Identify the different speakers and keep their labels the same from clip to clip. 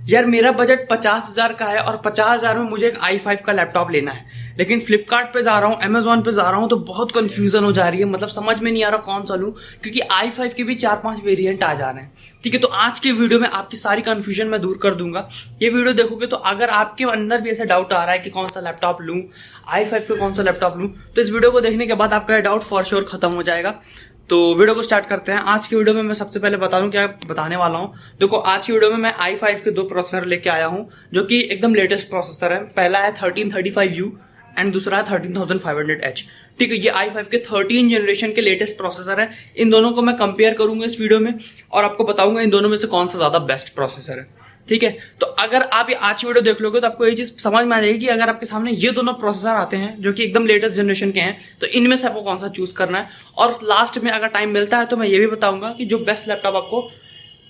Speaker 1: यार मेरा बजट 50,000 का है और 50,000 में मुझे एक i5 का लैपटॉप लेना है, लेकिन फ्लिपकार्ट पे जा रहा हूँ, अमेजोन पे जा रहा हूँ तो बहुत कंफ्यूजन हो जा रही है। मतलब समझ में नहीं आ रहा कौन सा लूँ, क्योंकि i5 के भी 4-5 वेरिएंट आ जा रहे हैं। ठीक है, तो आज के वीडियो में आपकी सारी कंफ्यूजन मैं दूर कर दूंगा। ये वीडियो देखोगे तो अगर आपके अंदर भी ऐसा डाउट आ रहा है कि कौन सा लैपटॉप लूँ, i5 पे कौन सा लैपटॉप लूँ, तो इस वीडियो को देखने के बाद आपका डाउट फॉर श्योर खत्म हो जाएगा। तो वीडियो को स्टार्ट करते हैं। आज की वीडियो में मैं सबसे पहले बता दूं क्या बताने वाला हूं। देखो, आज की वीडियो में मैं i5 के 2 प्रोसेसर लेके आया हूं, जो कि एकदम लेटेस्ट प्रोसेसर है। पहला है 1335U एंड दूसरा है 13500H। ठीक है, ये i5 के 13 जनरेशन के लेटेस्ट प्रोसेसर है। इन दोनों को मैं कंपेयर करूंगा इस वीडियो में और आपको बताऊंगा इन दोनों में से कौन सा ज्यादा बेस्ट प्रोसेसर है। ठीक है, तो अगर आप ये आज की वीडियो देख लोगे तो आपको ये चीज समझ में आ जाएगी कि अगर आपके सामने ये दोनों प्रोसेसर आते हैं जो कि एकदम लेटेस्ट जनरेशन के हैं, तो इनमें से आपको कौन सा चूज करना है। और लास्ट में अगर टाइम मिलता है तो मैं ये भी बताऊंगा कि जो बेस्ट लैपटॉप आपको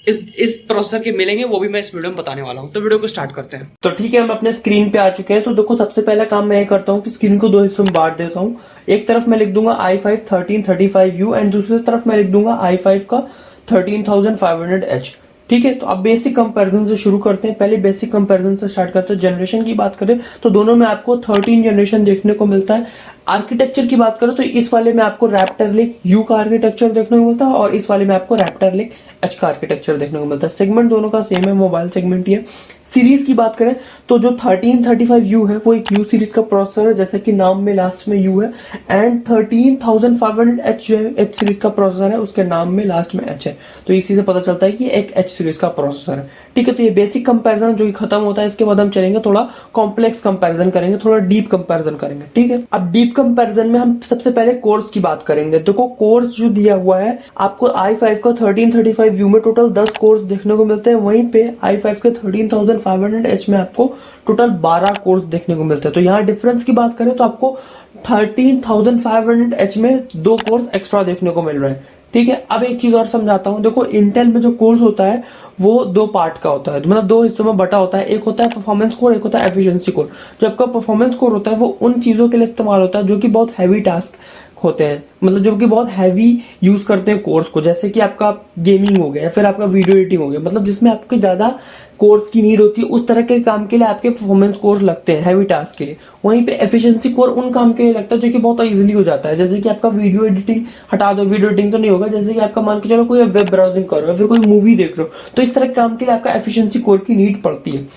Speaker 1: इस प्रोसेसर के मिलेंगे वो भी मैं इस वीडियो में बताने वाला हूँ। तो वीडियो को स्टार्ट करते हैं।
Speaker 2: तो ठीक है, हम अपने स्क्रीन पे आ चुके हैं। तो देखो, सबसे पहला काम मैं ये करता हूँ कि स्क्रीन को 2 हिस्सों में बांट देता हूँ। एक तरफ मैं लिख दूंगा i5 1335U एंड दूसरी तरफ मैं लिख दूंगा i5 का 13500H। ठीक है, तो अब बेसिक कंपैरिजन से शुरू करते हैं। पहले बेसिक कंपैरिजन से स्टार्ट करते हैं। जनरेशन की बात करें तो दोनों में आपको 13 जनरेशन देखने को मिलता है। आर्किटेक्चर की बात करो तो इस वाले में आपको रैप्टर लिंक U का आर्किटेक्चर देखने को मिलता है और इस वाले में आपको रैप्टर लिंक H का आर्किटेक्चर देखने को मिलता है। सेगमेंट दोनों का सेम है, मोबाइल सेगमेंट ही है। सीरीज की बात करें तो जो 1335U है वो एक U सीरीज का प्रोसेसर है, जैसे कि नाम में लास्ट में U है। एंड 13500H जो है H सीरीज का प्रोसेसर है, उसके नाम में लास्ट में H है। तो इसी से पता चलता है कि एक H सीरीज का प्रोसेसर है। ठीक है, तो ये बेसिक कंपैरिजन जो कि खत्म होता है। इसके बाद हम चलेंगे थोड़ा कॉम्प्लेक्स कंपैरिजन करेंगे, थोड़ा डीप कंपैरिजन करेंगे। ठीक है, अब डीप कंपैरिजन में हम सबसे पहले कोर्स की बात करेंगे। देखो, कोर्स जो दिया हुआ है आपको i5 का 1335U में टोटल 10 कोर्स देखने को मिलते हैं। वहीं पे i5 के 13500H में आपको टोटल 12 कोर्स देखने को मिलते हैं। तो यहाँ डिफरेंस की बात करें तो आपको 13500H में 2 कोर्स एक्स्ट्रा देखने को मिल रहे हैं। ठीक है, अब एक चीज और समझाता हूँ। देखो, इंटेल में जो कोर्स होता है वो 2 पार्ट का होता है, मतलब 2 हिस्सों में बटा होता है। एक होता है परफॉर्मेंस कोर, एक होता है एफिशिएंसी कोर। जो आपका परफॉर्मेंस कोर होता है वो उन चीजों के लिए इस्तेमाल होता है जो कि बहुत हैवी टास्क होते हैं, मतलब जो कि बहुत हैवी यूज करते हैं कोर्स को, जैसे कि आपका गेमिंग हो गया, फिर आपका वीडियो एडिटिंग हो गया, मतलब जिसमें आपके ज्यादा कोर्स की नीड होती है। उस तरह के काम के लिए आपके परफॉर्मेंस कोर्स लगते हैं, हैवी टास्क के लिए। वहीं पे एफिशिएंसी कोर उन काम के लिए लगता है जो कि बहुत इजीली हो जाता है, जैसे कि आपका वीडियो एडिटिंग हटा दो, वीडियो एडिटिंग तो नहीं होगा, जैसे कि आपका मान के चलो कोई वेब ब्राउजिंग कर रहे हो, फिर कोई मूवी देख रहे हो, तो इस तरह के काम के लिए आपका एफिशिएंसी कोर की नीड पड़ती है।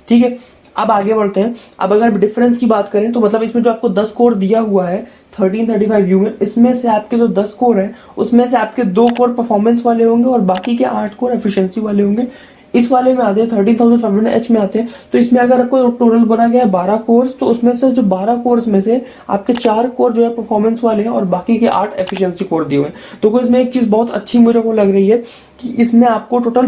Speaker 2: ठीक है, अब आगे बढ़ते हैं। अब अगर डिफरेंस की बात करें तो मतलब इसमें जो आपको 10 कोर दिया हुआ है 1335U में, इसमें से आपके जो 10 कोर है उसमें से आपके 2 कोर परफॉर्मेंस वाले होंगे और बाकी के 8 कोर एफिशिएंसी वाले होंगे। इस वाले में आते हैं 13500H में आते हैं। तो इसमें अगर आपको टोटल बना गया है 12 कोर्स, तो उसमें से जो 12 कोर्स में से आपके 4 कोर जो है परफॉर्मेंस वाले हैं और बाकी के 8 एफिशिएंसी कोर दिए हुए हैं। तो इसमें एक चीज बहुत अच्छी मुझे को लग रही है कि इसमें आपको टोटल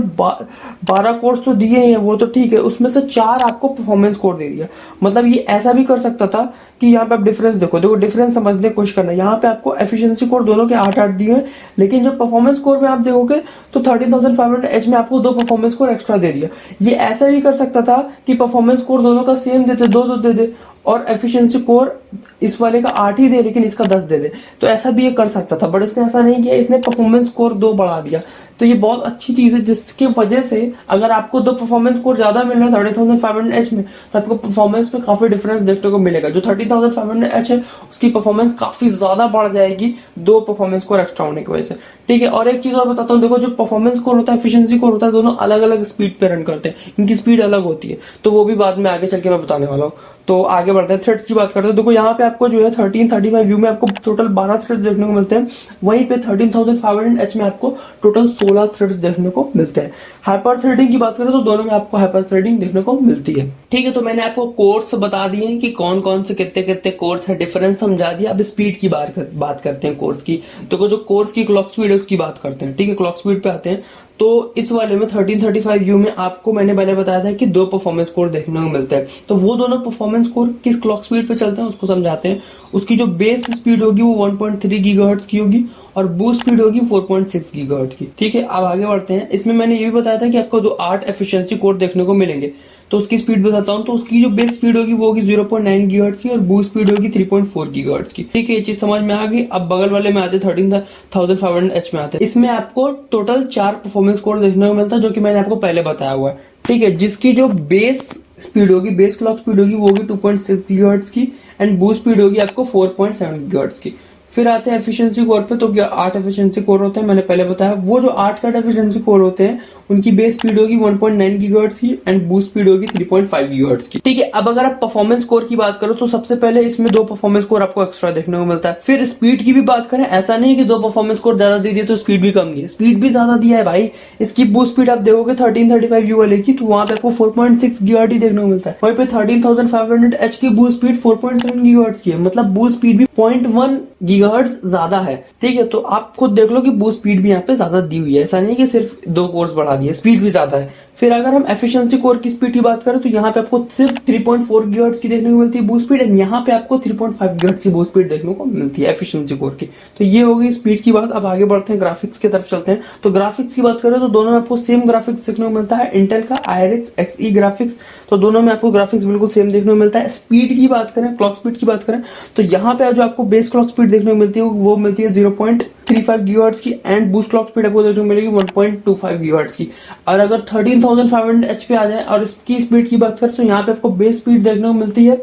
Speaker 2: 12 कोर्स तो दिए हैं, वो तो ठीक है, उसमें से 4 आपको परफॉर्मेंस कोर दे दिया। मतलब ये ऐसा भी कर सकता था कि यहाँ पे आप डिफरेंस देखो डिफरेंस समझने की कोशिश करना। यहाँ पे आपको एफिशिएंसी कोर दोनों के 8-8 दिए हैं, लेकिन जो परफॉर्मेंस कोर में आप देखोगे तो 13500H में आपको 2 परफॉर्मेंस कोर एक्स्ट्रा दे दिया। ये ऐसा भी कर सकता था कि परफॉर्मेंस कोर दोनों का सेम देते, 2 दे दे, और एफिशिएंसी कोर इस वाले का 8 ही दे लेकिन इसका 10 दे दे। तो ऐसा भी ये कर सकता था, बट इसने ऐसा नहीं किया, इसने परफॉर्मेंस कोर 2 बढ़ा दिया। तो ये बहुत अच्छी चीज है, जिसकी वजह से अगर आपको 2 परफॉर्मेंस कोर ज्यादा मिल रहा है 13500H में, तो आपको परफॉर्मेंस में काफी डिफरेंस देखने को मिलेगा। जो 13500H है उसकी परफॉर्मेंस काफी ज्यादा बढ़ जाएगी 2 परफॉर्मेंस कोर एक्स्ट्रा होने की वजह से। ठीक है, और एक चीज और बताता हूँ। देखो, जो परफॉर्मेंस कोर होता है, एफिशिएंसी कोर होता है, दोनों अलग अलग स्पीड पे रन करते हैं, इनकी स्पीड अलग होती है। तो वो भी बाद में आगे चल के मैं बताने वाला हूँ। तो आगे बढ़ते हैं, थ्रेड्स की बात करते हैं। देखो, यहाँ पे आपको जो है 1335U में आपको टोटल 12 थ्रेड्स देखने को मिलते हैं। वहीं पे 13500H में आपको टोटल 16 थ्रेड्स देखने को मिलते हैं। हाइपर थ्रेडिंग की बात करें तो दोनों में आपको हाइपर थ्रेडिंग देखने को मिलती है। ठीक है, तो मैंने आपको कोर्स बता दिए हैं कि कौन कौन से कितने कितने कोर्स है, डिफरेंस समझा दिया। अब स्पीड की बात करते हैं कोर्स की। तो जो कोर्स की क्लॉक स्पीड है उसकी बात करते हैं। ठीक है, क्लॉक स्पीड पे आते हैं। तो इस वाले में 1335U में आपको मैंने पहले बताया था कि 2 परफॉर्मेंस कोर देखने को मिलते हैं। तो वो दोनों परफॉर्मेंस कोर किस क्लॉक स्पीड पे चलते हैं उसको समझाते हैं। उसकी जो बेस स्पीड होगी वो 1.3 गीगाहर्ट्ज की होगी और बूस्ट स्पीड होगी 4.6 गीगाहर्ट्ज की। ठीक है, अब आगे बढ़ते हैं। इसमें मैंने ये भी बताया था कि आपको 8 एफिशिएंसी कोर देखने को मिलेंगे। तो उसकी स्पीड बताता हूँ। तो उसकी जो बेस स्पीड होगी वो होगी 0.9 गीगाहर्ट्ज की और बूस्ट स्पीड होगी 3.4 गीगाहर्ट्ज की। ठीक है, ये चीज समझ में आ गई। अब बगल वाले में आते 13500H में आते हैं। इसमें आपको टोटल 4 परफॉर्मेंस कोर देखने को मिलता है, जो कि मैंने आपको पहले बताया हुआ है। ठीक है, जिसकी जो बेस स्पीड होगी, बेस क्लॉक स्पीड होगी वो होगी 2.6 गीगाहर्ट्ज की एंड बूस्ट स्पीड होगी आपको 4.7 गीगाहर्ट्ज की। फिर आते हैं एफिशिएंसी कोर पे, तो क्या 8 एफिशिएंसी कोर होते हैं, मैंने पहले बताया। वो जो 8 एफिशिएंसी कोर होते हैं उनकी बेस स्पीड होगी 1.9 गीगाहर्ट्ज की एंड बूस्ट स्पीड होगी 3.5 गीगाहर्ट्ज की। ठीक है, अब अगर आप परफॉर्मेंस कोर की बात करो तो सबसे पहले इसमें 2 परफॉर्मेंस कोर आपको एक्स्ट्रा देखने को मिलता है। फिर स्पीड की भी बात करें, ऐसा नहीं कि 2 परफॉर्मेंस कोर ज्यादा दे दिए तो स्पीड भी कम दी है, स्पीड भी ज्यादा दिया है भाई। इसकी बूस्ट स्पीड आप देखोगे 1335 यू वाले की, तो वहां पे आपको 4.6 गीगाहर्ट्ज ही देखने को मिलता है। वहीं पे 13500 एच की बूस्ट स्पीड 4.7 गीगाहर्ट्ज की है, मतलब बूस्ट स्पीड भी 0.1 गीगाहर्ट्ज ज्यादा है। ठीक है, तो आप खुद देख लो कि बूस्ट स्पीड भी यहाँ पे ज्यादा दी हुई है, ऐसा नहीं कि सिर्फ 2 कोर्स बढ़ा दिए, स्पीड भी ज्यादा है। फिर अगर हम एफिशिएंसी कोर की स्पीड की बात करें तो यहाँ पे आपको सिर्फ 3.4 गीगाहर्ट्ज की देखने को मिलती है बूस्ट स्पीड एंड यहाँ पे आपको 3.5 गीगाहर्ट्ज की बूस्ट स्पीड देखने को मिलती है एफिशिएंसी कोर की। तो ये हो गई स्पीड की बात। अब आगे बढ़ते हैं, ग्राफिक्स की तरफ चलते हैं। तो ग्राफिक्स की बात करें तो दोनों में आपको सेम ग्राफिक्स देखने को मिलता है, इंटेल का IRX XE ग्राफिक्स, तो दोनों में आपको ग्राफिक्स बिल्कुल सेम देखने को मिलता है। स्पीड की बात करें, क्लॉक स्पीड की बात करें तो यहाँ पे जो आपको बेस क्लॉक स्पीड देखने को मिलती है वो मिलती है 0.35 गीगाहर्ट्ज की एंड बूस्ट क्लॉक स्पीड आपको देखने को मिलेगी 1.25 गीगाहर्ट्ज की। और अगर 13500 एच पे आ जाए और इसकी स्पीड की बात करें तो यहाँ पे आपको बेस स्पीड देखने को मिलती है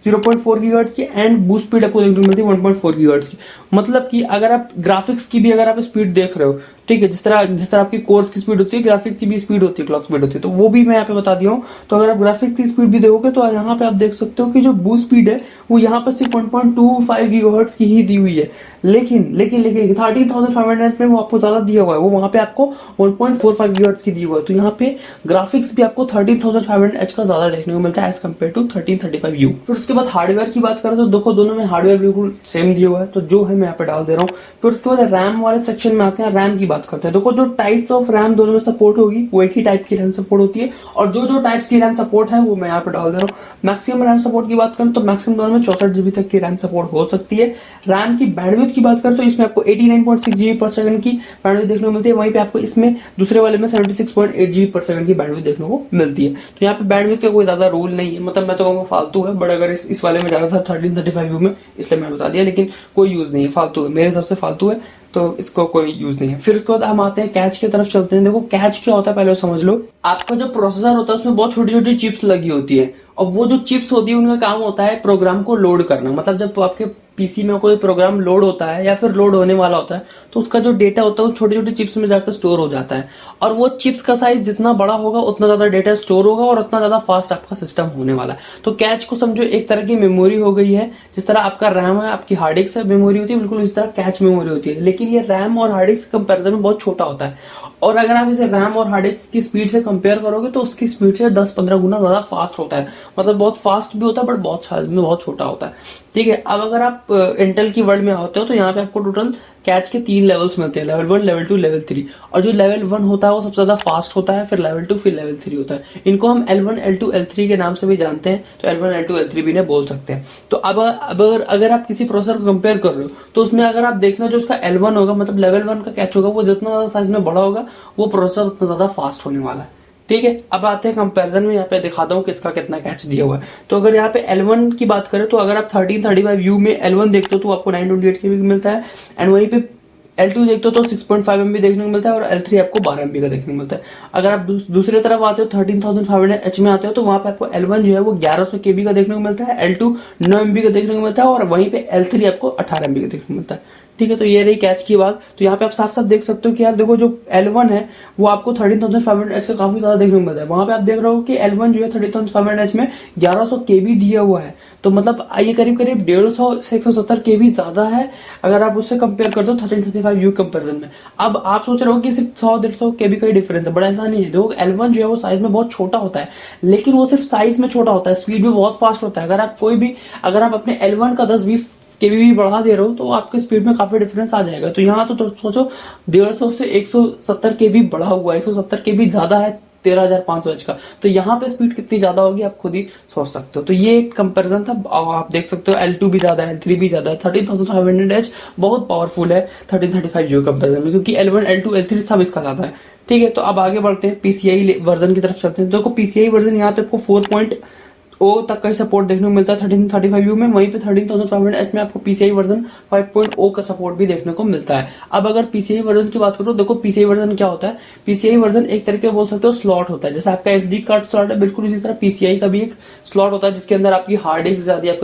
Speaker 2: 0.4 गीगाहर्ट्ज की एंड बूस्ट स्पीड आपको देखने को मिलती है 1.4 गीगाहर्ट्ज की। मतलब कि अगर आप ग्राफिक्स की भी अगर आप स्पीड देख रहे हो, ठीक है, जिस तरह आपकी कोर्स की स्पीड होती है, ग्राफिक्स की भी स्पीड होती है, क्लॉक स्पीड होती है, तो वो भी मैं यहाँ पे बता दिया हूँ। तो अगर आप ग्राफिक्स की स्पीड भी देखोगे तो यहाँ पे आप देख सकते हो कि जो बूस्ट स्पीड है वो यहाँ पर सिर्फ 1.25 गीगाहर्ट्ज की ही दी हुई है। लेकिन 13500 में वो आपको ज्यादा दिया हुआ है, वो वहां पे आपको 1.45 गीगाहर्ट्ज की दी हुआ है। तो यहाँ पे ग्राफिक्स भी आपको 13500 एच का ज्यादा देखने को मिलता है एज कम्पेयर टू 1335 यू। फिर उसके बाद हार्डवेयर की बात करें तो देखो दोनों में हार्डवेयर बिल्कुल सेम दिया हुआ है, तो जो है मैं यहाँ पे डाल दे रहा हूँ। फिर उसके बाद रैम वाले सेक्शन में आते हैं, रैम की बात करते हैं। देखो जो टाइप्स ऑफ रैम दोनों में सपोर्ट होगी वो एक ही टाइप की रैम सपोर्ट होती है, और जो टाइप्स की रैम सपोर्ट है वो मैं यहाँ पे डाल दे रहा हूँ। मैक्सिमम रैम सपोर्ट की बात करें तो मैक्सिमम दोनों में 64 जीबी तक की रैम सपोर्ट हो सकती है। रैम की बैंडविड्थ की बात करें तो इसमें आपको 89.6 जीबी पर सेकंड की बैंडविड्थ देखने को मिलती है, वहीं पे आपको इसमें दूसरे वाले में 76.8 जीबी पर सेकंड की बैंडविड्थ देखने को मिलती है। तो यहाँ पे बैंडविड्थ का कोई ज्यादा रूल नहीं है, मतलब मैं तो कहूँगा फालतू है, बट अगर इस वाले में ज्यादा था 1335 में इसलिए मैंने बता दिया, लेकिन कोई यूज नहीं है, फालतू है, मेरे हिसाब से फालतू है, तो इसको कोई यूज नहीं है। फिर उसके बाद हम आते हैं कैच की तरफ चलते हैं। देखो कैच क्या होता है पहले समझ लो। आपका जो प्रोसेसर होता है उसमें बहुत छोटी छोटी चिप्स लगी होती है, और वो जो चिप्स होती है उनका काम होता है प्रोग्राम को लोड करना। मतलब जब आपके पीसी में कोई प्रोग्राम लोड होता है या फिर लोड होने वाला होता है तो उसका जो डेटा होता है वो छोटी छोटी चिप्स में जाकर स्टोर हो जाता है, और वो चिप्स का साइज जितना बड़ा होगा उतना ज्यादा डेटा स्टोर होगा और उतना ज्यादा फास्ट आपका सिस्टम होने वाला है। तो कैच को समझो एक तरह की मेमोरी हो गई है, जिस तरह आपका रैम है, आपकी हार्ड डिस्क मेमोरी होती है, बिल्कुल इस तरह कैच मेमोरी होती है। लेकिन ये रैम और हार्ड डिस्क कंपेरिजन में बहुत छोटा होता है, और अगर आप इसे रैम और हार्ड डिस्क की स्पीड से कंपेयर करोगे तो उसकी स्पीड से 10-15 गुना ज्यादा फास्ट होता है। मतलब बहुत फास्ट भी होता है बट बहुत साइज में बहुत छोटा होता है। ठीक है, अब अगर आप इंटेल की वर्ल्ड में होते हो तो यहाँ पे आपको टोटल कैच के 3 लेवल्स मिलते हैं, लेवल 1, लेवल 2, लेवल 3। और जो लेवल 1 होता है वो सबसे ज्यादा फास्ट होता है, फिर लेवल 2, फिर लेवल 3 होता है। इनको हम L1, L2, L3 के नाम से भी जानते हैं, तो L1, L2, L3 भी ने बोल सकते हैं। तो अब अगर आप किसी प्रोसेसर को कंपेयर कर रहे हो तो उसमें अगर आप देखना जो उसका L1 होगा, मतलब लेवल 1 का कैच होगा, वो जितना ज्यादा साइज में बड़ा होगा वो प्रोसेसर उतना ज्यादा फास्ट होने वाला है। ठीक है, अब आते हैं कंपैरिजन में, यहाँ पे दिखाता हूँ किसका कितना कैच दिया हुआ है। तो अगर यहाँ पे L1 की बात करें तो अगर आप 1335 यू में L1 देखते हो तो आपको 928 KB मिलता है, एंड वहीं पे L2 देखते हो तो 6.5 MB देखने को मिलता है, और L3 आपको 12 MB का देखने को मिलता है। अगर आप दूसरी तरफ आते हो 13500H में आते हो तो वहां पे आपको L1 जो है वो 1100 KB का देखने को मिलता है, L2 9 MB का देखने को मिलता है, और वहीं पे L3 आपको 18 MB का देखने को मिलता है। ठीक है, तो ये रही कैच की बात। तो यहाँ पे आप साफ साफ देख सकते हो कि यार देखो जो L1 है वो आपको 13500H का काफी ज्यादा देखने को मिलता है। वहां पे आप देख रहे हो कि L1 जो है 13500H में 1100 KB दिया हुआ है, तो मतलब ये करीब करीब 150 से 170 KB ज्यादा है अगर आप उससे कंपेयर करते हो 1335 यू कंपेरिजन में। अब आप सोच रहे हो कि सिर्फ 100-150 KB का ही डिफरेंस है, बड़ा ऐसा नहीं है। देखो L1 जो है वो साइज में बहुत छोटा होता है, लेकिन वो सिर्फ साइज में छोटा होता है, स्पीड भी बहुत फास्ट होता है। अगर आप अपने L1 का 10-20 KB भी बढ़ा दे रहे हो तो आपके स्पीड में काफी डिफरेंस आ जाएगा। तो यहाँ तो सोचो 150 से 170 KB बढ़ा हुआ है, 170 KB ज्यादा है 13500H का, तो यहाँ पे स्पीड कितनी ज्यादा होगी आप खुद ही सोच सकते हो। तो ये एक कंपैरिजन था, आप देख सकते हो L2 भी ज्यादा है, L3 भी ज्यादा है। 13500H बहुत पावरफुल है 1335 यू कंपैरिजन में, क्योंकि L1, L2, L3 सब इसका ज्यादा है। ठीक है, तो अब आगे बढ़ते हैं PCI वर्जन की तरफ चलते हैं। देखो PCI वर्जन यहाँ पे आपको ओ तक का सपोर्ट देखने को मिलता है 1335U में। वहीं पे 13500H में आपको PCI वर्जन 5.0 का सपोर्ट भी देखने को मिलता है। अब अगर PCI वर्जन की बात करो, देखो PCI वर्जन क्या होता है, PCI वर्जन एक तरीके बोल सकते हो स्लॉट होता है, जैसे आपका SD कार्ड स्लॉट है, बिल्कुल इसी तरह PCI का भी एक स्लॉट होता है जिसके अंदर आपकी हार्ड डिस्क जाती है,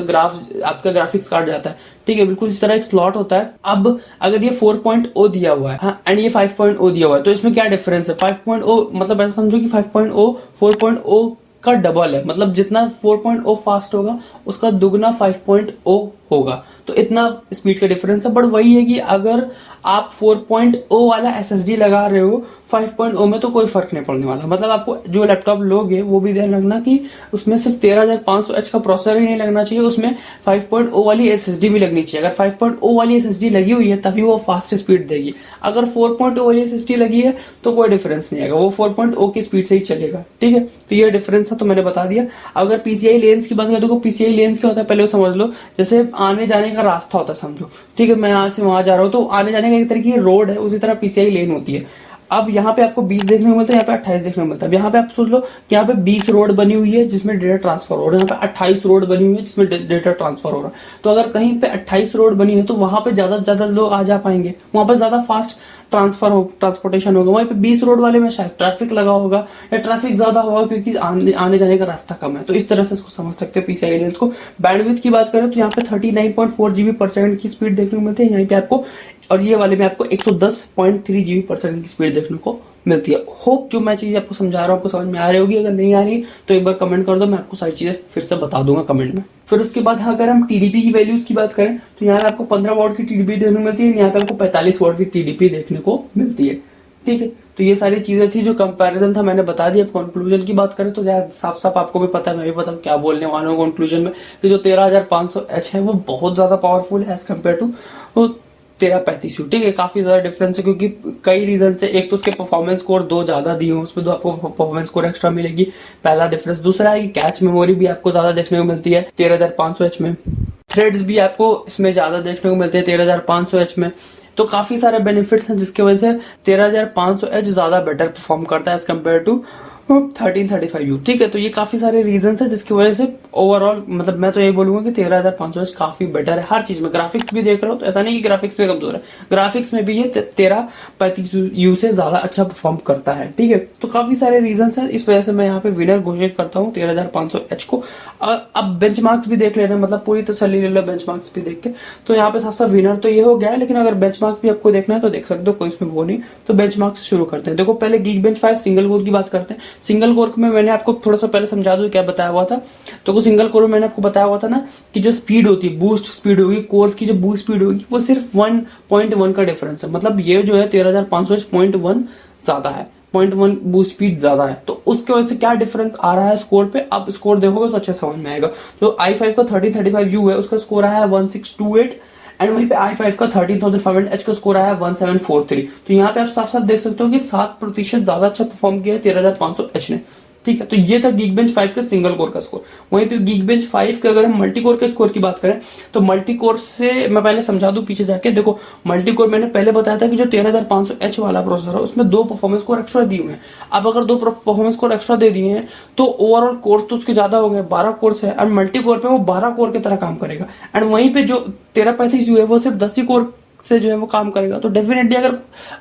Speaker 2: आपका ग्राफिक्स कार्ड जाता है, ठीक है, बिल्कुल इस तरह एक स्लॉट होता है। अब अगर ये 4.0 दिया हुआ है एंड ये 5.0 दिया हुआ है, तो इसमें क्या डिफरेंस है? 5.0 मतलब ऐसा समझो कि 5.0 4.0 का डबल है, मतलब जितना 4.0 फास्ट होगा उसका दुगना 5.0 होगा, तो इतना स्पीड का डिफरेंस है। बट वही है कि अगर आप 4.0 वाला SSD लगा रहे हो 5.0 में तो कोई फर्क नहीं पड़ने वाला। मतलब आपको जो लैपटॉप लोगे वो भी ध्यान रखना कि उसमें सिर्फ 13500H का प्रोसेसर ही नहीं लगना चाहिए, उसमें 5.0 वाली SSD भी लगनी चाहिए। अगर 5.0 वाली SSD लगी हुई है तभी वो फास्ट स्पीड देगी, अगर 4.0 वाली SSD लगी है तो कोई डिफरेंस नहीं आएगा, वो 4.0 की स्पीड से ही चलेगा, ठीक है। तो ये डिफरेंस है, तो मैंने बता दिया। अगर PCI लेंस की बात करें तो PCI लेंस क्या होता है पहले वो समझ लो। जैसे आने जाने का रास्ता होता है समझो, ठीक है, मैं यहाँ से वहां जा रहा हूँ तो आने जाने का एक तरह की रोड है, उसी तरह PCI लेन होती है। अब यहाँ पे आपको 20 देखने को मिलता है, यहाँ पे 28 देखने को मिलता है। यहाँ पे आप सोच लो कि यहाँ पे 20 रोड बनी हुई है जिसमें डेटा ट्रांसफर हो रहा है, यहाँ पे 28 रोड बनी हुई है जिसमें डेटा ट्रांसफर हो रहा है। तो अगर कहीं पे 28 रोड बनी है तो वहां पे ज्यादा से ज्यादा लोग आ जा पाएंगे, वहां पर ज्यादा फास्ट ट्रांसपोर्टेशन होगा। वहीं पे 20 रोड वाले में शायद ट्रैफिक लगा होगा या ट्रैफिक ज्यादा होगा क्योंकि आने जाने का रास्ता कम है। तो इस तरह से इसको समझ सकते हो PCI लेंस को। बैंडविड्थ की बात करें तो यहाँ पे 39.4 GB/s की स्पीड देखने को मिलती है यहाँ पे आपको, और ये वाले में आपको 110.3 GB/s की स्पीड देखने को मिलती है। होप जो मैं चीजें आपको समझा रहा हूँ आपको समझ में आ रही होगी, अगर नहीं आ रही तो एक बार कमेंट कर दो, मैं आपको सारी चीजें फिर से बता दूंगा कमेंट में। फिर उसके बाद अगर हम TDP की वैल्यूज की बात करें तो यहाँ पे आपको 15 वॉट की TDP देखने को मिलती है, यहाँ पे आपको 45 वॉट की TDP देखने को मिलती है, ठीक है। तो ये सारी चीजें थी जो कंपैरिजन था, मैंने बता दिया। कंक्लूजन की बात करें तो साफ साफ आपको भी पता है, मैं भी पता हूँ क्या बोलने वाला हूँ कंक्लूजन में, कि जो 13500H है वो बहुत ज्यादा पावरफुल है एज कम्पेयर टू 1335U, ठीक है। काफी ज्यादा डिफरेंस है क्योंकि कई रीजन से, एक तो उसके परफॉर्मेंस कोर 2 ज्यादा दिए हो, उसमें 2 आपको परफॉर्मेंस कोर एक्स्ट्रा मिलेगी, पहला डिफरेंस। दूसरा है कि कैच मेमोरी भी आपको ज्यादा देखने को मिलती है 13500H में, थ्रेड्स भी आपको इसमें ज्यादा देखने को मिलते हैं 13500H में। तो काफी सारे बेनिफिट्स हैं जिसकी वजह से 13500H ज्यादा बेटर परफॉर्म करता है एज कम्पेयर टू 1335U, ठीक है। तो ये काफी सारे रीजन है जिसकी वजह से ओवरऑल मतलब मैं तो यही बोलूंगा कि 13500H काफी बेटर है हर चीज में। ग्राफिक्स भी देख रहे हो तो ऐसा नहीं कि ग्राफिक्स में कमजोर है, ग्राफिक्स में भी ये 1335U से ज्यादा अच्छा परफॉर्म करता है, ठीक है। तो काफी सारे रीजन है, इस वजह से मैं यहाँ पे विनर घोषित करता हूँ 13500H को। अब बेंचमार्क्स भी देख लेना, मतलब पूरी तसल्ली ले लो बेंचमार्क्स भी देख के। तो यहाँ पे सबसे विनर तो ये हो गया है, लेकिन अगर बेंचमार्क्स भी आपको देखना है तो देख सकते हो, कोई इसमें वो नहीं। तो बेंचमार्क्स शुरू करते हैं। देखो पहले Geekbench 5 सिंगल कोर की बात करते हैं। सिंगल कोर में मैंने आपको थोड़ा सा पहले समझा दूं क्या बताया हुआ था। तो सिंगल कोर में मैंने आपको बताया हुआ था ना कि जो स्पीड होती है, बूस्ट स्पीड होगी, कोर्स की जो बूस्ट स्पीड होगी वो सिर्फ 1.1 का डिफरेंस है। मतलब ये जो है 13500 0.1 ज्यादा है, 0.1 बूस्ट स्पीड ज्यादा है। तो उसके वजह से क्या डिफरेंस आ रहा है स्कोर पे, आप स्कोर देखोगे तो अच्छे समझ में आएगा। जो i5 का 1335U है उसका स्कोर आया है 1628 एंड वहीं पे i5 का 13500H का स्कोर आया है 1743। तो यहाँ पे आप साफ साफ देख सकते हो कि 7% ज्यादा अच्छा परफॉर्म किया है 13500H ने, ठीक है। तो ये था Geekbench 5 का सिंगल कोर का स्कोर। वहीं पे Geekbench 5 के अगर हम मल्टी कोर के स्कोर की बात करें तो मल्टी कोर से मैं पहले समझा दूं पीछे जाके। देखो मल्टी कोर मैंने पहले बताया था कि जो 13500H वाला प्रोसेसर है उसमें 2 परफॉर्मेंस कोर एक्स्ट्रा दिए हुए हैं। अब अगर 2 परफॉर्मेंस कोर एक्स्ट्रा दे दिए हैं तो ओवरऑल कोर्स तो उसके ज्यादा हो गए, 12 कोर्स है, और मल्टी कोर पे वो 12 कोर की तरह काम करेगा। एंड वहीं पे जो 1335U है वो सिर्फ 10 ही कोर से जो है वो काम करेगा। तो डेफिनेटली अगर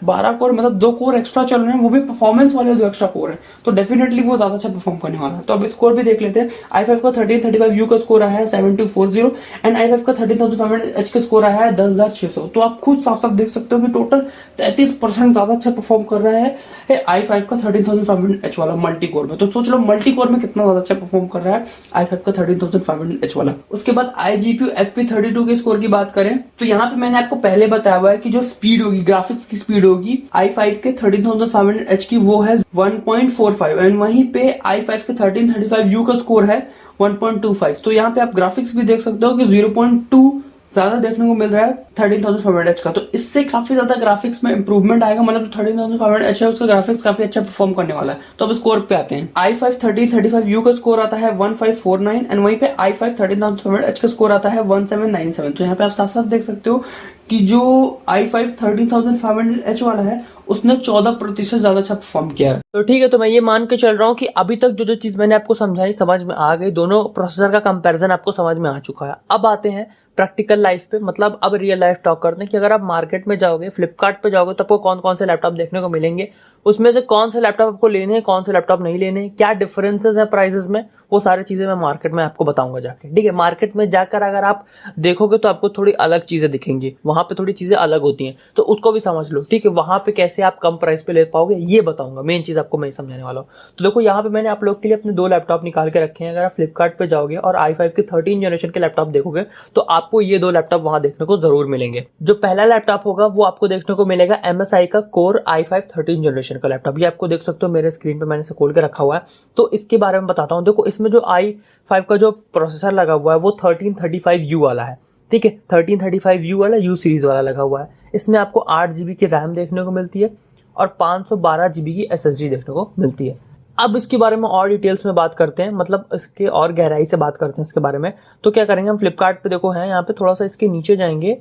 Speaker 2: 12 कोर मतलब 2 कोर एक्स्ट्रा चल रहे हैं, वो भी परफॉर्मेंस वाले 2 एक्स्ट्रा कोर है, तो डेफिनेटली वो ज्यादा अच्छा परफॉर्म करने वाला है। तो अब स्कोर भी देख लेते हैं। i5 का 1335U का स्कोर आया है 7240 एंड i5 का 13500H का स्कोर आया है 10600। तो आप खुद साफ साफ देख सकते हो कि टोटल 33% ज्यादा अच्छा परफॉर्म कर रहा है i5 का 13500H वाला मल्टी कोर में। तो सोच लो मल्टी कोर में कितना ज्यादा अच्छा परफॉर्म कर रहा है i5 का 13500H वाला। उसके बाद iGPU FP32 के स्कोर की बात करें तो यहाँ पे मैंने आपको पहले बताया हुआ है कि जो स्पीड होगी, ग्राफिक्स की स्पीड होगी i5 के 13500H की वो है 1.45 एंड वहीं पे i5 के 1335U का स्कोर है 1.25। तो यहाँ पे आप ग्राफिक्स भी देख सकते हो कि 0.2 ज्यादा देखने को मिल रहा है 13500H का। तो इससे काफी ज्यादा ग्राफिक्स में इंप्रूवमेंट आएगा, मतलब 13500H है उसका ग्राफिक्स काफी अच्छा परफॉर्म करने वाला है। तो अब स्कोर पे आते हैं। i5 1335U का स्कोर आता है 1549 एंड वहीं पे i5 13500H का स्कोर आता है 1797। तो यहाँ पे आप साफ साफ देख सकते हो कि जो i5 13500H वाला है उसने 14% ज्यादा अच्छा परफॉर्म किया है।
Speaker 1: तो ठीक है, तो मैं ये मान के चल रहा हूँ कि अभी तक जो जो चीज़ मैंने आपको समझाई समझ में आ गई, दोनों प्रोसेसर का कंपैरिजन आपको समझ में आ चुका है। अब आते हैं प्रैक्टिकल लाइफ पे, मतलब अब रियल लाइफ टॉक करते हैं कि अगर आप मार्केट में जाओगे, फ्लिपकार्ट पे जाओगे, तो आपको कौन कौन से लैपटॉप देखने को मिलेंगे, उसमें से कौन से लैपटॉप आपको लेने हैं, कौन से लैपटॉप नहीं लेने हैं, क्या डिफरेंसेस है प्राइसेस में, वो सारी चीज़ें मैं मार्केट में आपको बताऊंगा जाके। ठीक है, मार्केट में जाकर अगर आप देखोगे तो आपको थोड़ी अलग चीज़ें दिखेंगी, वहाँ पे थोड़ी चीज़ें अलग होती हैं, तो उसको भी समझ लो। ठीक है, वहाँ पे कैसे आप कम प्राइस पे ले पाओगे ये बताऊंगा, मेन चीज़ आपको मैं समझाने वाला हूँ। तो देखो, यहाँ पे मैंने आप लोग के लिए अपने 2 लैपटॉप निकाल के रखे हैं। अगर आप फ्लिपकार्ट पे जाओगे और i5 के 13 जनरेशन के लैपटॉप देखोगे तो आपको ये 2 लैपटॉप वहाँ देखने को जरूर मिलेंगे। जो पहला लैपटॉप होगा वो आपको देखने को मिलेगा MSI का कोर i5 13 जनरेशन का लैपटॉप। ये आपको देख सकते हो मेरे स्क्रीन पे, मैंने इसे खोल के रखा हुआ है। तो इसके बारे में बताता हूँ। देखो, इसमें जो i5 का जो प्रोसेसर लगा हुआ है वो 1335U वाला है। ठीक है, 1335U वाला U सीरीज वाला लगा हुआ है। इसमें आपको 8GB की रैम देखने को मिलती है और 512GB की SSD देखने को मिलती है। अब इसके बारे में और डिटेल्स में बात करते हैं, मतलब इसके और गहराई से बात करते हैं इसके बारे में। तो क्या करेंगे, हम फ्लिपकार्ट पे देखो है यहाँ पे, थोड़ा सा इसके नीचे जाएंगे,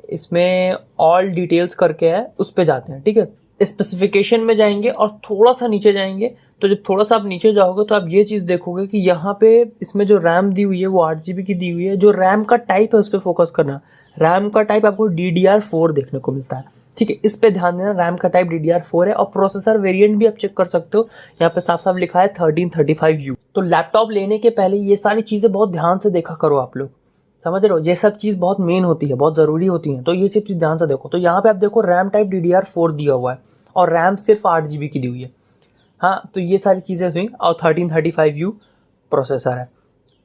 Speaker 1: इसमें ऑल डिटेल्स करके है, उस पे जाते हैं। ठीक है, स्पेसिफिकेशन में जाएंगे और थोड़ा सा नीचे जाएंगे। तो जब थोड़ा सा आप नीचे जाओगे तो आप ये चीज़ देखोगे कि यहाँ पे इसमें जो रैम दी हुई है वो 8GB की दी हुई है। जो रैम का टाइप है उस पर फोकस करना। रैम का टाइप आपको DDR4 देखने को मिलता है। ठीक है, इस पे ध्यान देना, रैम का टाइप DDR4 है। और प्रोसेसर वेरिएंट भी आप चेक कर सकते हो, यहाँ पे साफ साफ लिखा है 1335U। तो लैपटॉप लेने के पहले ये सारी चीज़ें बहुत ध्यान से देखा करो आप लोग, समझ रहे हो। ये सब चीज़ बहुत मेन होती है, बहुत ज़रूरी होती है, तो ये सब चीज़ ध्यान से देखो। तो यहाँ पे आप देखो रैम टाइप DDR4 दिया हुआ है और रैम सिर्फ 8GB की दी हुई है। हाँ, तो ये सारी चीज़ें हुई और 1335U प्रोसेसर है।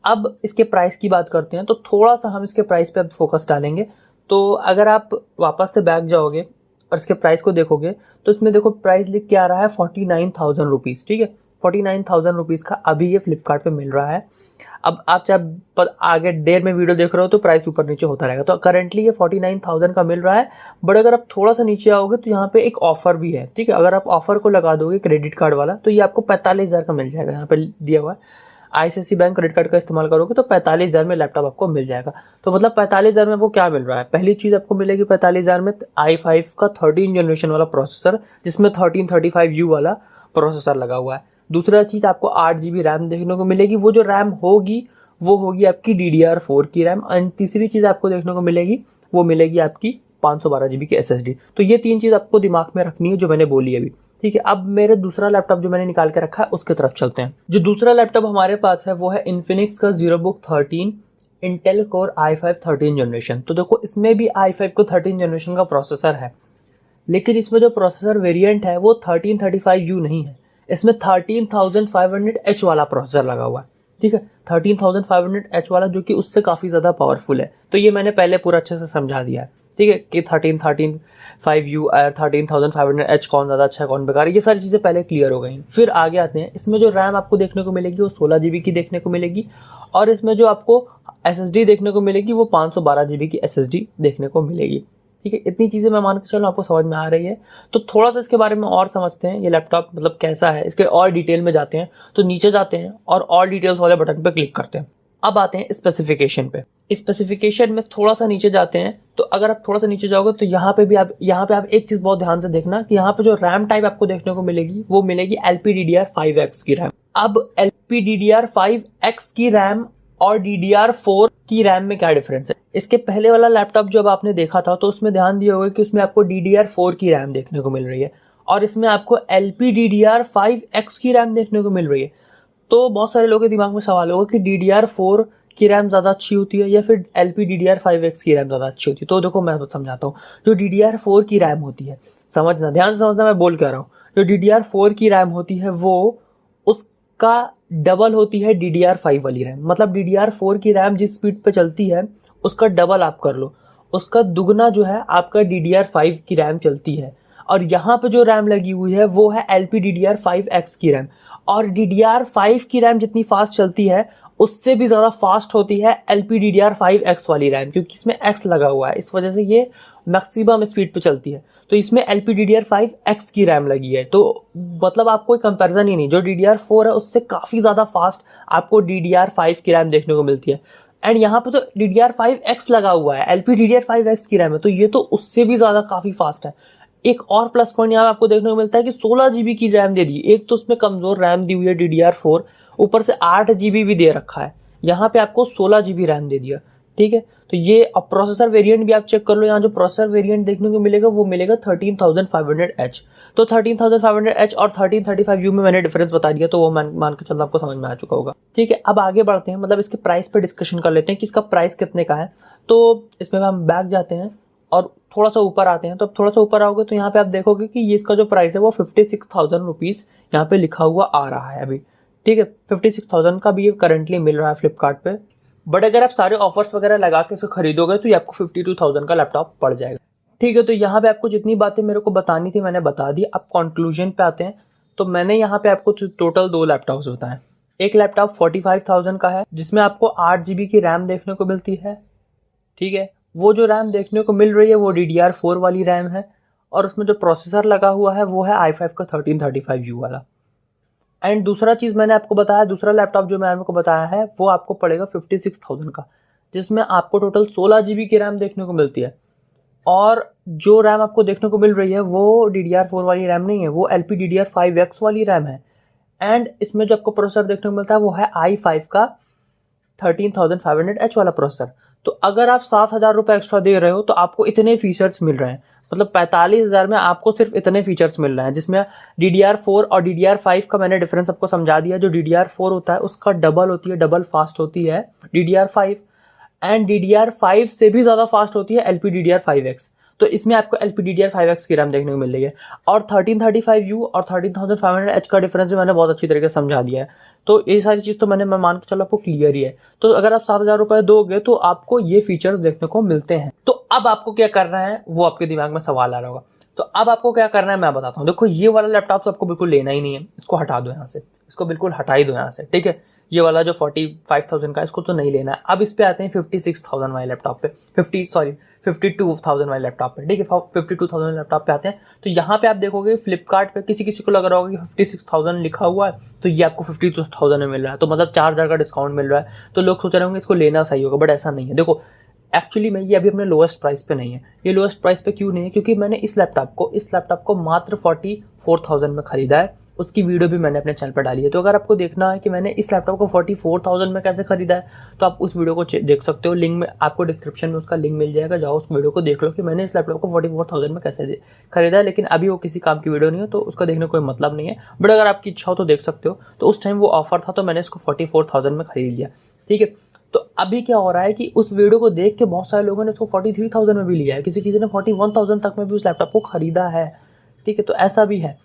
Speaker 1: अब इसके प्राइस की बात करते हैं, तो थोड़ा सा हम इसके प्राइस पे अब फोकस डालेंगे। तो अगर आप वापस से बैक जाओगे और इसके प्राइस को देखोगे तो इसमें देखो प्राइस लिख के आ रहा है 49,000 रुपीज़। ठीक है, 49,000 रुपीज़ का अभी ये फ्लिपकार्ट पे मिल रहा है। अब आप चाहे आगे देर में वीडियो देख रहे हो तो प्राइस ऊपर नीचे होता रहेगा। तो करंटली ये 49,000 का मिल रहा है। बट अगर आप थोड़ा सा नीचे आओगे तो यहाँ पे एक ऑफर भी है। ठीक है, अगर आप ऑफर को लगा दोगे क्रेडिट कार्ड वाला तो ये आपको 45,000 का मिल जाएगा। यहाँ पे दिया हुआ है ICICI बैंक क्रेडिट कार्ड का इस्तेमाल करोगे तो 45,000 में लैपटॉप आपको मिल जाएगा। तो मतलब 45,000 में आपको क्या मिल रहा है, पहली चीज़ आपको मिलेगी 45,000 में i5 का 13 जनरेशन वाला प्रोसेसर, जिसमें 1335U वाला प्रोसेसर लगा हुआ है। दूसरा चीज़ आपको 8GB रैम देखने को मिलेगी। वो जो रैम होगी वो होगी आपकी DDR4 की रैम। एंड तीसरी चीज़ आपको देखने को मिलेगी वो मिलेगी आपकी 512GB की SSD। तो ये 3 चीज़ आपको दिमाग में रखनी है जो मैंने बोली अभी। ठीक है, अब मेरे दूसरा लैपटॉप जो मैंने निकाल के रखा है उसके तरफ चलते हैं। जो दूसरा लैपटॉप हमारे पास है वो है इन्फिनिक्स का ZeroBook 13 Intel core i5 13 generation. तो देखो, इसमें भी i5 को 13 जनरेशन का प्रोसेसर है, लेकिन इसमें जो प्रोसेसर वेरिएंट है वो 1335U नहीं है। इसमें 13,500H वाला प्रोसेसर लगा हुआ है। ठीक है, 13,500H वाला, जो कि उससे काफ़ी ज़्यादा पावरफुल है। तो ये मैंने पहले पूरा अच्छे से समझा दिया है। ठीक है, कि 13,500 और 13,500H कौन ज़्यादा अच्छा है कौन बेकार है, ये सारी चीज़ें पहले क्लियर हो गई। फिर आगे आते हैं, इसमें जो रैम आपको देखने को मिलेगी वो 16GB की देखने को मिलेगी और इसमें जो आपको SSD देखने को मिलेगी वो 512GB की SSD देखने को मिलेगी। ठीक है, इतनी चीज़ें मैं मान के चलो आपको समझ में आ रही है। तो थोड़ा सा इसके बारे में और समझते हैं, ये लैपटॉप मतलब कैसा है, इसके और डिटेल में जाते हैं। तो नीचे जाते हैं और डिटेल्स वाले बटन पे क्लिक करते हैं। अब आते हैं स्पेसिफिकेशन पे। स्पेसिफिकेशन में थोड़ा सा नीचे जाते हैं, तो अगर आप थोड़ा सा नीचे जाओगे तो यहाँ पे आप एक चीज़ बहुत ध्यान से देखना कि यहाँ पे जो रैम टाइप आपको देखने को मिलेगी वो मिलेगी LPDDR5X की रैम। अब LPDDR5X की रैम और DDR4 की रैम में क्या डिफरेंस है। इसके पहले वाला लैपटॉप जब आपने देखा था तो उसमें ध्यान दिया होगा कि उसमें आपको DDR4 की रैम देखने को मिल रही है और इसमें आपको LPDDR5X की रैम देखने को मिल रही है। तो बहुत सारे लोगों के दिमाग में सवाल होगा कि DDR4 की रैम ज़्यादा अच्छी होती है या फिर LPDDR5X की रैम ज़्यादा अच्छी होती है। तो देखो, मैं समझाता हूँ। जो DDR4 की रैम होती है, समझना, ध्यान से समझना मैं बोल क्या रहा हूँ। जो DDR4 की रैम होती है वो उसका डबल होती है DDR5 वाली रैम। मतलब DDR4 की रैम जिस स्पीड पे चलती है उसका डबल आप कर लो, उसका दुगना जो है आपका DDR5 की रैम चलती है। और यहाँ पे जो रैम लगी हुई है वो है LPDDR5X की रैम। और DDR5 की रैम जितनी फास्ट चलती है उससे भी ज़्यादा फास्ट होती है LPDDR5X वाली रैम, क्योंकि इसमें X लगा हुआ है, इस वजह से ये मैक्सिमम स्पीड पे चलती है। तो इसमें LPDDR5X की रैम लगी है। तो मतलब आपको कोई कंपैरिजन ही नहीं, जो DDR4 है उससे काफ़ी ज़्यादा फास्ट आपको DDR5 की रैम देखने को मिलती है। एंड यहाँ पे तो DDR5X लगा हुआ है, LPDDR5X की रैम है, तो ये तो उससे भी ज़्यादा काफ़ी फास्ट है।
Speaker 2: एक और प्लस पॉइंट यहाँ आपको देखने को मिलता है कि 16 GB की रैम दे दी। एक तो उसमें कमजोर रैम दी हुई है DDR4, ऊपर से 8 GB भी दे रखा है। यहाँ पे आपको 16 GB रैम दे दिया, ठीक है। तो ये अब प्रोसेसर वेरिएंट भी आप चेक कर लो, यहाँ जो प्रोसेसर वेरिएंट देखने को मिलेगा वो मिलेगा 13500H। तो 13500H और 1335U में मैंने डिफरेंस बता दिया, तो वो मान के चलना आपको समझ में आ चुका होगा, ठीक है। अब आगे बढ़ते हैं, मतलब इसके प्राइस पे डिस्कशन कर लेते हैं कि इसका प्राइस कितने का है। तो इसमें हम बैक जाते हैं और थोड़ा सा ऊपर आते हैं। तो अब थोड़ा सा ऊपर आओगे तो यहाँ पे आप देखोगे कि ये इसका जो प्राइस है वो 56,000 रुपीज़ यहाँ पे लिखा हुआ आ रहा है अभी, ठीक है। 56,000 का भी ये करंटली मिल रहा है फ्लिपकार्ट पे। बट अगर आप सारे ऑफर्स वगैरह लगा के इसे खरीदोगे तो ये आपको 52,000 का लैपटॉप पड़ जाएगा, ठीक है। तो यहाँ पे आपको जितनी बातें मेरे को बतानी थी मैंने बता दी। अब कंक्लूजन पे आते हैं। तो मैंने यहाँ पे आपको टोटल 2 लैपटॉप्स बताए। एक लैपटॉप 45,000 का है जिसमें आपको 8 GB की रैम देखने को मिलती है, ठीक है। वो जो रैम देखने को मिल रही है वो DDR4 वाली रैम है और उसमें जो प्रोसेसर लगा हुआ है वो है i5 का 1335U वाला। एंड दूसरा चीज़ मैंने आपको बताया, दूसरा लैपटॉप जो मैंने आपको बताया है वो आपको पड़ेगा 56,000 का, जिसमें आपको टोटल 16 GB की रैम देखने को मिलती है। और जो रैम आपको देखने को मिल रही है वो DDR4 वाली रैम नहीं है, वो LPDDR5X वाली रैम है। एंड इसमें जो आपको प्रोसेसर देखने को मिलता है वो है i5 का 13500H वाला प्रोसेसर। तो अगर आप 7,000 रुपये एक्स्ट्रा दे रहे हो तो आपको इतने फीचर्स मिल रहे हैं, मतलब 45,000 में आपको सिर्फ इतने फीचर्स मिल रहे हैं, जिसमें DDR4 और DDR5 का मैंने डिफरेंस आपको समझा दिया। जो DDR4 होता है उसका डबल होती है, डबल फास्ट होती है DDR5, एंड DDR5 से भी ज़्यादा फास्ट होती है LPDDR5X। तो इसमें आपको LPDDR5X की रैम देखने को मिल रही है। और 1335U और 13,500H का डिफरेंस भी मैंने बहुत अच्छी तरीके से समझा दिया है। तो ये सारी चीज़ तो मैं मान के चलो आपको क्लियर ही है। तो अगर आप 7,000 रुपये दोगे तो आपको ये फीचर्स देखने को मिलते हैं। तो अब आपको क्या करना है वो आपके दिमाग में सवाल आ रहा होगा। तो अब आपको क्या करना है मैं बताता हूँ। देखो ये वाला लैपटॉप तो आपको बिल्कुल लेना ही नहीं है, इसको हटा दो यहाँ से, इसको बिल्कुल हटा ही दो यहाँ से, ठीक है। ये वाला जो 45,000 का इसको तो नहीं लेना है। अब इस पे आते हैं 56,000 वाले लैपटॉप पे, 52,000 वाले लैपटॉप पे, ठीक है। 52,000 लैपटॉप पे आते हैं। तो यहाँ पे आप देखोगे फ्लिपकार्ट पे किसी को लग रहा होगा कि 56,000 लिखा हुआ है तो ये आपको 52,000 में मिल रहा है, तो मतलब 4,000 का डिस्काउंट मिल रहा है। तो लोग सोच रहे होंगे इसको लेना सही होगा, बट ऐसा नहीं है। देखो एक्चुअली में ये अभी अपने लोएस्ट प्राइस पे नहीं है। ये लोएस्ट प्राइस पे क्यों नहीं है? क्योंकि मैंने इस लैपटॉप को मात्र 44,000 में खरीदा है। उसकी वीडियो भी मैंने अपने चैनल पर डाली है। तो अगर आपको देखना है कि मैंने इस लैपटॉप को 44,000 में कैसे खरीदा है तो आप उस वीडियो को देख सकते हो। लिंक में आपको डिस्क्रिप्शन में उसका लिंक मिल जाएगा, जाओ उस वीडियो को देख लो कि मैंने इस लैपटॉप को 44,000 में कैसे खरीदा है। लेकिन अभी वो किसी काम की वीडियो नहीं है तो उसका देखने कोई मतलब नहीं है, बट अगर आपकी इच्छा हो तो देख सकते हो। तो उस टाइम वो ऑफर था तो मैंने इसको 44,000 में खरीद लिया, ठीक है। तो अभी क्या हो रहा है कि उस वीडियो को देख के बहुत सारे लोगों ने इसको 43,000 में भी लिया है, किसी ने 41,000 तक में भी उस लैपटॉप को खरीदा है, ठीक है। तो ऐसा भी है।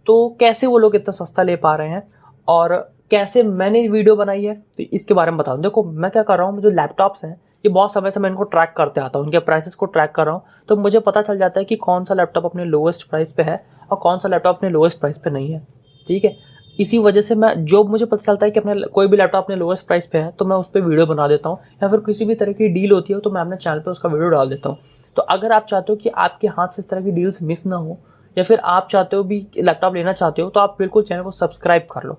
Speaker 2: तो कैसे वो लोग इतना सस्ता ले पा रहे हैं और कैसे मैंने वीडियो बनाई है तो इसके बारे में बता दूं। देखो मैं क्या कर रहा हूँ, मुझे लैपटॉप्स हैं ये बहुत समय से मैं इनको ट्रैक करते आता हूँ, उनके प्राइसेस को ट्रैक कर रहा हूँ। तो मुझे पता चल जाता है कि कौन सा लैपटॉप अपने लोएस्ट प्राइस पे है और कौन सा लैपटॉप अपने लोएस्ट प्राइस पे नहीं है, ठीक है। इसी वजह से मैं जो मुझे पता चलता है कि अपने कोई भी लैपटॉप अपने लोएस्ट प्राइस पे है तो मैं उस पर वीडियो बना देता हूँ, या फिर किसी भी तरह की डील होती है तो मैं अपने चैनल पर उसका वीडियो डाल देता हूँ। तो अगर आप चाहते हो कि आपके हाथ से इस तरह की डील्स मिस ना हो, या फिर आप चाहते हो भी लैपटॉप लेना चाहते हो, तो आप बिल्कुल चैनल को सब्सक्राइब कर लो।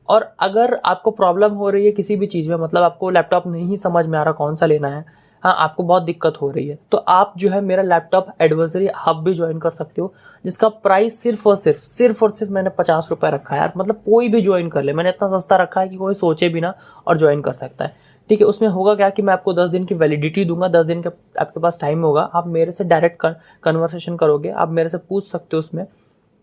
Speaker 2: और अगर आपको प्रॉब्लम हो रही है किसी भी चीज़ में, मतलब आपको लैपटॉप नहीं समझ में आ रहा कौन सा लेना है, हाँ आपको बहुत दिक्कत हो रही है, तो आप जो है मेरा लैपटॉप एडवाइजरी हब भी ज्वाइन कर सकते हो, जिसका प्राइस सिर्फ और सिर्फ मैंने 50 रुपये रखा है यार। मतलब कोई भी ज्वाइन कर ले, मैंने इतना सस्ता रखा है कि कोई सोचे भी ना और ज्वाइन कर सकता है, ठीक है। उसमें होगा क्या कि मैं आपको 10 दिन की वैलिडिटी दूंगा, 10 दिन का आपके पास टाइम होगा, आप मेरे से डायरेक्ट कन्वर्सेशन करोगे, आप मेरे से पूछ सकते हो उसमें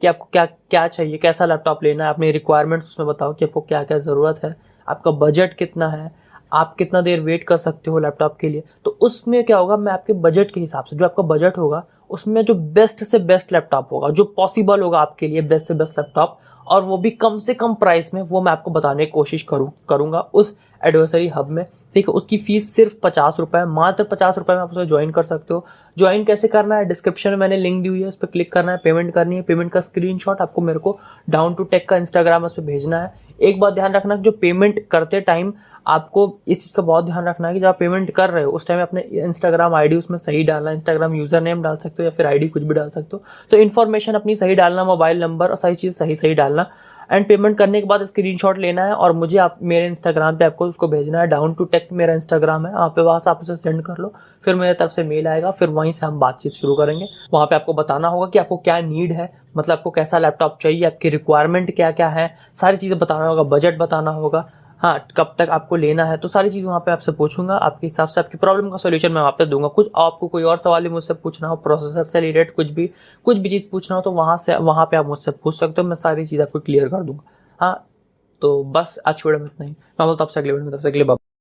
Speaker 2: कि आपको क्या क्या चाहिए, कैसा लैपटॉप लेना है, अपनी रिक्वायरमेंट्स उसमें बताओ कि आपको क्या क्या ज़रूरत है, आपका बजट कितना है, आप कितना देर वेट कर सकते हो लैपटॉप के लिए। तो उसमें क्या होगा, मैं आपके बजट के हिसाब से, जो आपका बजट होगा उसमें जो बेस्ट से बेस्ट लैपटॉप होगा, जो पॉसिबल होगा आपके लिए बेस्ट से बेस्ट लैपटॉप, और वो भी कम से कम प्राइस में, वो मैं आपको बताने की कोशिश करूँगा उस एडवाइजरी हब में, ठीक है। उसकी फीस सिर्फ 50 रुपये, मात्र 50 रुपये में आप उसे ज्वाइन कर सकते हो। ज्वाइन कैसे करना है, डिस्क्रिप्शन में मैंने लिंक दी हुई है, उस पर क्लिक करना है, पेमेंट करनी है, पेमेंट का स्क्रीनशॉट आपको मेरे को डाउन टू टेक का इंस्टाग्राम उस पर भेजना है। एक बात ध्यान रखना, जो पेमेंट करते टाइम आपको इस चीज़ का बहुत ध्यान रखना है कि जब आप पेमेंट कर रहे हो उस टाइम अपने इंस्टाग्राम आईडी उसमें सही डालना, इंस्टाग्राम यूजर नेम डाल सकते हो या फिर आईडी कुछ भी डाल सकते हो। तो इन्फॉर्मेशन अपनी सही डालना, मोबाइल नंबर और सही चीज़ सही डालना। एंड पेमेंट करने के बाद स्क्रीनशॉट लेना है और मुझे आप मेरे इंस्टाग्राम पे आपको उसको भेजना है। डाउन टू टेक मेरा इंस्टाग्राम है, वहाँ पे बस आप उसे सेंड कर लो, फिर मेरे तरफ से मेल आएगा, फिर वहीं से हम बातचीत शुरू करेंगे। वहाँ पे आपको बताना होगा कि आपको क्या नीड है, मतलब आपको कैसा लैपटॉप चाहिए, आपकी रिक्वायरमेंट क्या क्या है, सारी चीज़ें बताना होगा, बजट बताना होगा, हाँ कब तक आपको लेना है, तो सारी चीज़ वहाँ पे आपसे पूछूंगा। आपके हिसाब से आपकी प्रॉब्लम का सोल्यूशन मैं वहाँ पे दूंगा। कुछ आपको कोई और सवाल मुझसे पूछना हो, प्रोसेसर से रिलेटेड कुछ भी चीज़ पूछना हो तो वहाँ पे आप मुझसे पूछ सकते हो, मैं सारी चीज़ आपको क्लियर कर दूंगा। हाँ तो बस आज की वीडियो में इतना ही, मैं बोलता हूँ आपसे अगले वीडियो में, तब तक के लिए बाय।